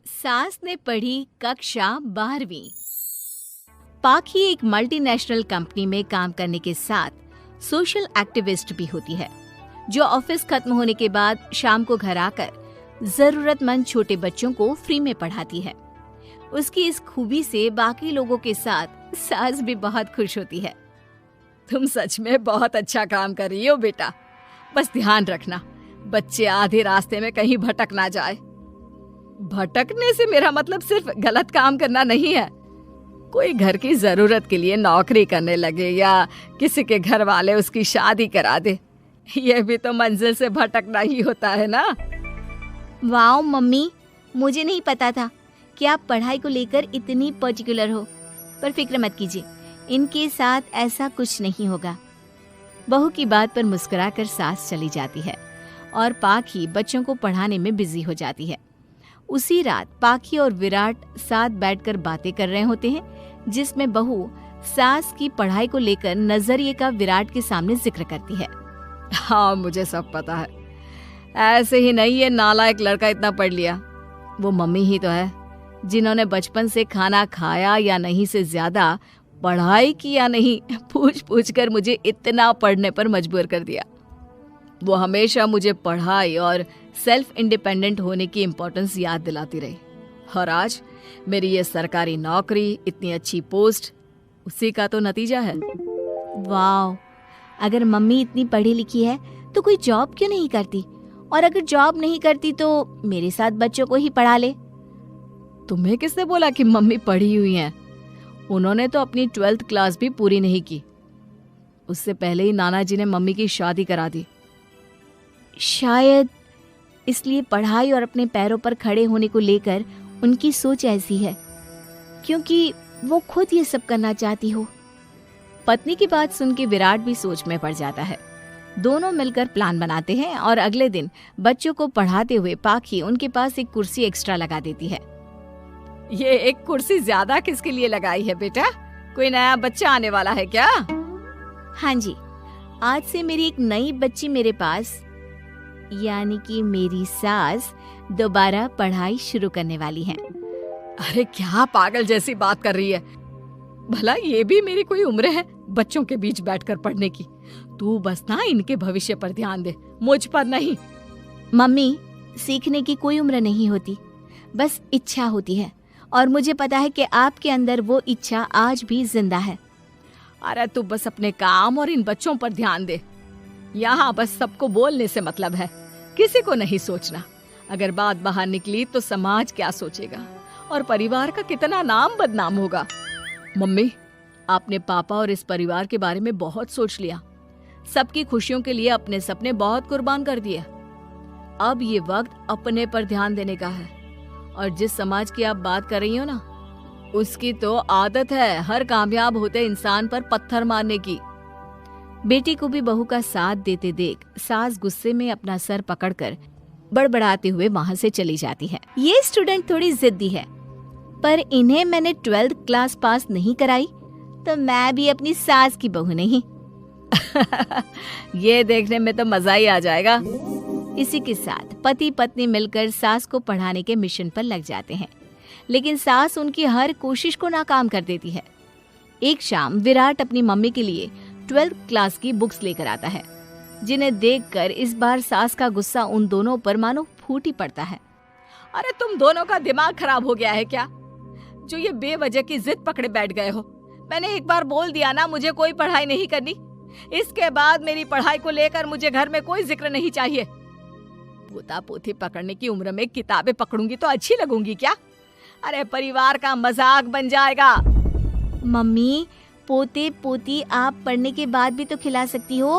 सास ने पढ़ी कक्षा 12वीं। पाखी एक मल्टीनेशनल कंपनी में काम करने के साथ सोशल एक्टिविस्ट भी होती है, जो ऑफिस खत्म होने के बाद शाम को घर आकर जरूरतमंद छोटे बच्चों को फ्री में पढ़ाती है। उसकी इस खूबी से बाकी लोगों के साथ सास भी बहुत खुश होती है। तुम सच में बहुत अच्छा काम कर रही हो बेटा, बस ध्यान रखना बच्चे आधे रास्ते में कहीं भटक ना जाए। भटकने से मेरा मतलब सिर्फ गलत काम करना नहीं है। कोई घर की जरूरत के लिए नौकरी करने लगे या किसी के घर वाले उसकी शादी करा दे, यह भी तो मंजिल से भटकना ही होता है ना। वाओ मम्मी, मुझे नहीं पता था कि आप पढ़ाई को लेकर इतनी पर्टिकुलर हो। पर फिक्र मत कीजिए, इनके साथ ऐसा कुछ नहीं होगा। बहू की बात पर मुस्कुराकर सास चली जाती है और पाखी बच्चों को पढ़ाने में बिजी हो जाती है। उसी रात पाखी और विराट साथ बैठकर बातें कर रहे होते हैं, जिसमें बहू सास की पढ़ाई को लेकर नजरिए का विराट के सामने जिक्र करती है। हाँ, मुझे सब पता है। ऐसे ही नहीं ये नालायक लड़का इतना पढ़ लिया। वो मम्मी ही तो है जिन्होंने बचपन से खाना खाया या नहीं से ज्यादा पढ़ाई की या नहीं पूछ पूछ कर मुझे इतना पढ़ने पर मजबूर कर दिया। वो हमेशा मुझे पढ़ाई और सेल्फ इंडिपेंडेंट होने की इम्पोर्टेंस याद दिलाती रही। और आज मेरी ये सरकारी नौकरी, इतनी अच्छी पोस्ट, उसी का तो नतीजा है। वाह, अगर मम्मी इतनी पढ़ी लिखी है तो कोई जॉब क्यों नहीं करती? और अगर जॉब नहीं करती तो मेरे साथ बच्चों को ही पढ़ा ले। तुम्हें किसने बोला कि मम्मी पढ़ी हुई हैं? उन्होंने तो अपनी 12th क्लास भी पूरी नहीं की। उससे पहले ही नाना जी ने मम्मी की शादी करा दी। शायद इसलिए पढ़ाई और अपने पैरों पर खड़े होने को लेकर उनकी सोच ऐसी है, क्योंकि वो खुद ये सब करना चाहती हो। पत्नी की बात सुन के विराट भी सोच में पड़ जाता है। दोनों मिलकर प्लान बनाते हैं और अगले दिन बच्चों को पढ़ाते हुए पाखी उनके पास एक कुर्सी एक्स्ट्रा लगा देती है। ये एक कुर्सी ज्यादा किसके लिए लगाई है बेटा? कोई नया बच्चा आने वाला है क्या? हाँ जी, आज से मेरी एक नई बच्ची मेरे पास, यानी कि मेरी सास, दोबारा पढ़ाई शुरू करने वाली है। अरे क्या पागल जैसी बात कर रही है? भला ये भी मेरी कोई उम्र है बच्चों के बीच बैठकर पढ़ने की? तू बस ना इनके भविष्य पर ध्यान दे, मुझ पर नहीं। मम्मी, सीखने की कोई उम्र नहीं होती, बस इच्छा होती है, और मुझे पता है कि आपके अंदर वो इच्छा आज भी जिंदा है। अरे तू बस अपने काम और इन बच्चों पर ध्यान दे। यहाँ बस सबको बोलने से मतलब है, किसी को नहीं सोचना। अगर बात बाहर निकली तो समाज क्या सोचेगा और परिवार का कितना नाम बदनाम होगा। मम्मी, आपने पापा और इस परिवार के बारे में बहुत सोच लिया। सबकी खुशियों के लिए अपने सपने बहुत कुर्बान कर दिए। अब ये वक्त अपने पर ध्यान देने का है। और जिस समाज की आप बात कर रही हो ना, उसकी तो आदत है हर कामयाब होते इंसान पर पत्थर मारने की। बेटी को भी बहू का साथ देते देख सास गुस्से में अपना सर पकड़कर बड़बड़ाते हुए वहां से चली जाती है। ये स्टूडेंट थोड़ी जिद्दी है, पर इन्हें मैंने 12th क्लास पास नहीं कराई तो मैं भी अपनी सास की बहू नहीं। ये देखने में तो मजा ही आ जाएगा। इसी के साथ पति पत्नी मिलकर सास को पढ़ाने के मिशन पर लग जाते हैं, लेकिन सास उनकी हर कोशिश को नाकाम कर देती है। एक शाम विराट अपनी मम्मी के लिए 12th क्लास की बुक्स लेकर आता है, जिन्हें देखकर इस बार सास का गुस्सा उन दोनों पर मानो फूट ही पड़ता है। अरे तुम दोनों का दिमाग खराब हो गया है क्या, जो ये बेवजह की जिद पकड़े बैठ गए हो? मैंने एक बार बोल दिया ना, मुझे कोई पढ़ाई नहीं करनी। इसके बाद मेरी पढ़ाई को लेकर मुझे घर में कोई जिक्र नहीं चाहिए। पोता पोती पकड़ने की उम्र में किताबें पकड़ूंगी तो अच्छी लगूंगी क्या? अरे परिवार का मजाक बन जाएगा। मम्मी, पोते पोती आप पढ़ने के बाद भी तो खिला सकती हो।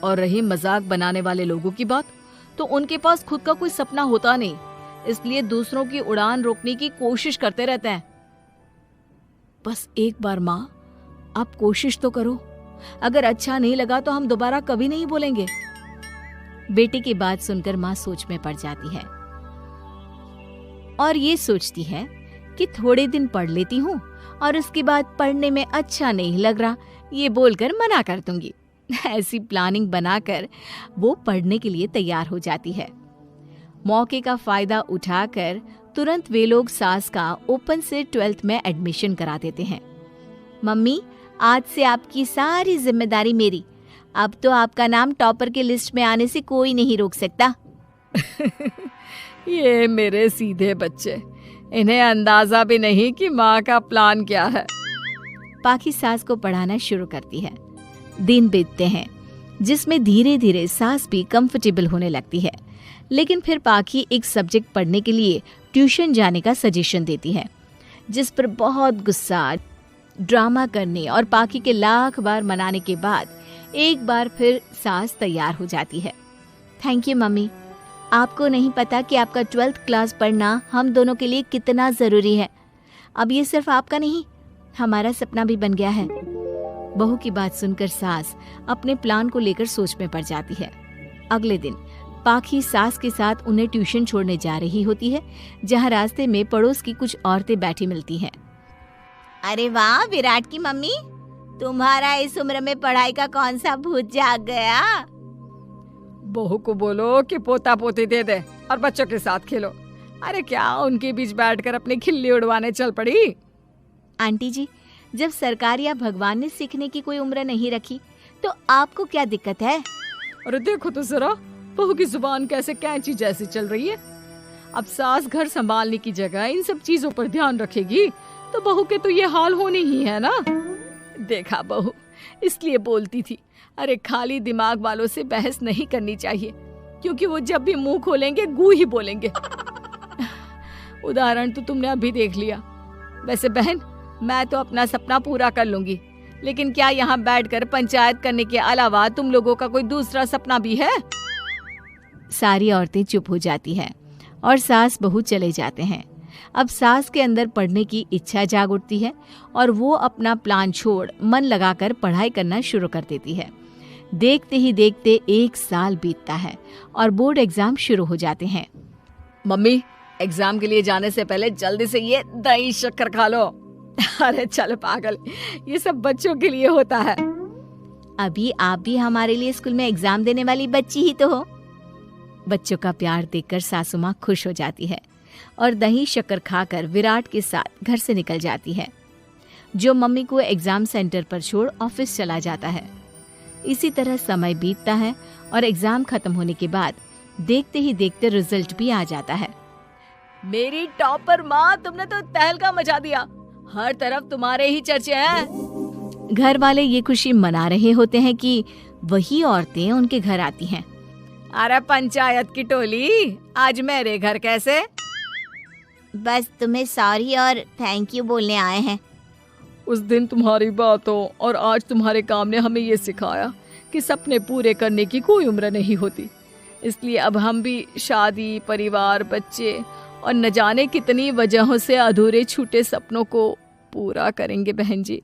और रही मजाक बनाने वाले लोगों की बात, तो उनके पास खुद का कोई सपना होता नहीं, इसलिए दूसरों की उड़ान रोकने की कोशिश करते रहते हैं। बस एक बार माँ, आप कोशिश तो करो। अगर अच्छा नहीं लगा तो हम दोबारा कभी नहीं बोलेंगे। बेटे की बात सुनकर माँ सोच में पड़ जाती है और ये सोचती है कि थोड़े दिन पढ़ लेती हूँ और उसके बाद पढ़ने में अच्छा नहीं लग रहा ये बोलकर मना कर दूंगी। ऐसी प्लानिंग बनाकर वो पढ़ने के लिए तैयार हो जाती है। मौके का फायदा उठाकर तुरंत वे लोग सास का ओपन से 12th में एडमिशन करा देते हैं। मम्मी, आज से आपकी सारी जिम्मेदारी मेरी। अब तो आपका नाम टॉपर के लिस्ट में आने से कोई नहीं रोक सकता। ये मेरे सीधे बच्चे, इन्हें अंदाजा भी नहीं कि माँ का प्लान क्या है। पाखी सास को पढ़ाना शुरू करती है। दिन बीतते हैं जिसमें धीरे धीरे सास भी कंफर्टेबल होने लगती है, लेकिन फिर पाखी एक सब्जेक्ट पढ़ने के लिए ट्यूशन जाने का सजेशन देती है, जिस पर बहुत गुस्सा, ड्रामा करने और पाखी के लाख बार मनाने के बाद एक बार फिर सास तैयार हो जाती है। थैंक यू मम्मी, आपको नहीं पता कि आपका 12th क्लास पढ़ना हम दोनों के लिए कितना ज़रूरी है। अब ये सिर्फ आपका नहीं, हमारा सपना भी बन गया है। बहू की बात सुनकर सास अपने प्लान को लेकर सोच में पड़ जाती है। अगले दिन पाखी सास के साथ उन्हें ट्यूशन छोड़ने जा रही होती है, जहाँ रास्ते में पड़ोस की कुछ औरतें बैठी मिलती हैं। अरे वाह विराट की मम्मी, तुम्हारा इस उम्र में पढ़ाई का कौन सा भूत जाग गया? बहू को बोलो कि पोता पोती दे दे और बच्चों के साथ खेलो। अरे क्या उनके बीच बैठकर अपनी खिल्ली उड़वाने चल पड़ी? आंटी जी, जब सरकार या भगवान ने सीखने की कोई उम्र नहीं रखी तो आपको क्या दिक्कत है? अरे देखो तो जरा, बहू की जुबान कैसे कैंची जैसी चल रही है। अब सास घर संभालने की जगह इन सब चीजों पर ध्यान रखेगी तो बहू के तो ये हाल होने ही है ना। देखा बहू, इसलिए बोलती थी, अरे खाली दिमाग वालों से बहस नहीं करनी चाहिए, क्योंकि वो जब भी मुंह खोलेंगे गू ही बोलेंगे। उदाहरण तो तुमने अभी देख लिया। वैसे बहन, मैं तो अपना सपना पूरा कर लूंगी, लेकिन क्या यहाँ बैठकर पंचायत करने के अलावा तुम लोगों का कोई दूसरा सपना भी है? सारी औरतें चुप हो जाती हैं और सास बहू चले जाते हैं। अब सास के अंदर पढ़ने की इच्छा जाग उठती है और वो अपना प्लान छोड़ मन लगाकर पढ़ाई करना शुरू कर देती है। देखते ही देखते 1 साल बीतता है और बोर्ड एग्जाम शुरू हो जाते हैं। मम्मी, एग्जाम के लिए जाने से पहले जल्दी से ये दही शक्कर खा लो। अरे चल पागल, ये सब बच्चों के लिए होता है। अभी आप भी हमारे लिए स्कूल में एग्जाम देने वाली बच्ची ही तो हो। बच्चों का प्यार देखकर सासू माँ खुश हो जाती है और दही शक्कर खाकर विराट के साथ घर से निकल जाती है, जो मम्मी को एग्जाम सेंटर पर छोड़ ऑफिस चला जाता है। इसी तरह समय बीतता है और एग्जाम खत्म होने के बाद देखते ही देखते रिजल्ट भी आ जाता है। मेरी टॉपर माँ, तुमने तो तहलका मचा दिया। हर तरफ तुम्हारे ही चर्चे हैं। घर वाले ये खुशी मना रहे होते हैं कि वही औरतें उनके घर आती हैं। अरे पंचायत की टोली, आज मेरे घर कैसे? बस तुम्हें सॉरी और थैंक यू बोलने आए हैं। उस दिन तुम्हारी बातों और आज तुम्हारे काम ने हमें ये सिखाया कि सपने पूरे करने की कोई उम्र नहीं होती। इसलिए अब हम भी शादी, परिवार, बच्चे और न जाने कितनी वजहों से अधूरे छूटे सपनों को पूरा करेंगे बहन जी।